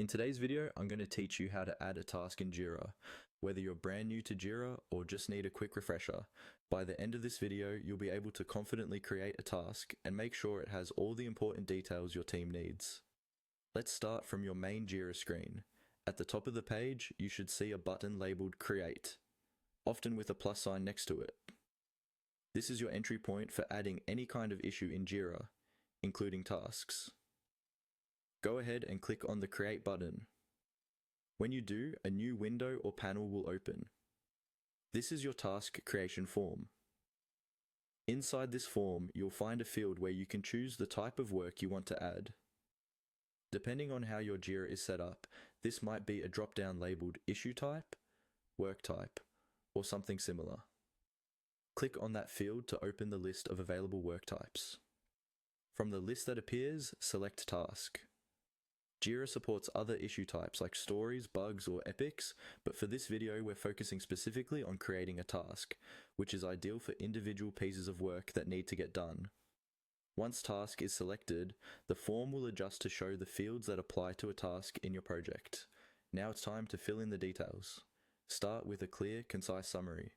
In today's video, I'm going to teach you how to add a task in Jira. Whether you're brand new to Jira or just need a quick refresher, by the end of this video, you'll be able to confidently create a task and make sure it has all the important details your team needs. Let's start from your main Jira screen. At the top of the page, you should see a button labeled Create, often with a plus sign next to it. This is your entry point for adding any kind of issue in Jira, including tasks. Go ahead and click on the Create button. When you do, a new window or panel will open. This is your task creation form. Inside this form, you'll find a field where you can choose the type of work you want to add. Depending on how your Jira is set up, this might be a drop-down labeled Issue Type, Work Type, or something similar. Click on that field to open the list of available work types. From the list that appears, select Task. Jira supports other issue types like stories, bugs, or epics, but for this video we're focusing specifically on creating a task, which is ideal for individual pieces of work that need to get done. Once task is selected, the form will adjust to show the fields that apply to a task in your project. Now it's time to fill in the details. Start with a clear, concise summary.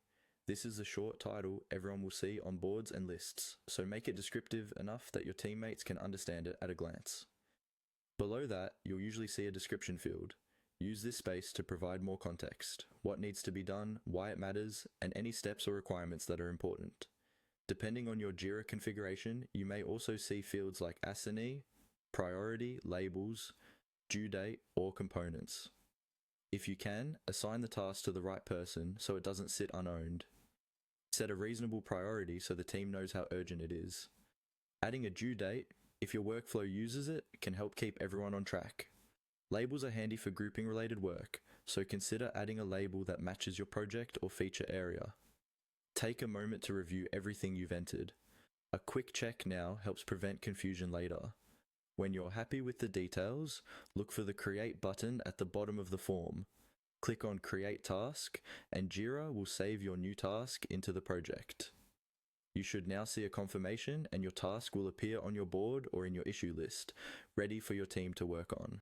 This is the short title everyone will see on boards and lists, so make it descriptive enough that your teammates can understand it at a glance. Below that, you'll usually see a description field. Use this space to provide more context, what needs to be done, why it matters, and any steps or requirements that are important. Depending on your Jira configuration, you may also see fields like assignee, priority, labels, due date, or components. If you can, assign the task to the right person so it doesn't sit unowned. Set a reasonable priority so the team knows how urgent it is. Adding a due date, if your workflow uses it, can help keep everyone on track. Labels are handy for grouping related work, so consider adding a label that matches your project or feature area. Take a moment to review everything you've entered. A quick check now helps prevent confusion later. When you're happy with the details, look for the Create button at the bottom of the form. Click on Create Task, and Jira will save your new task into the project. You should now see a confirmation and your task will appear on your board or in your issue list, ready for your team to work on.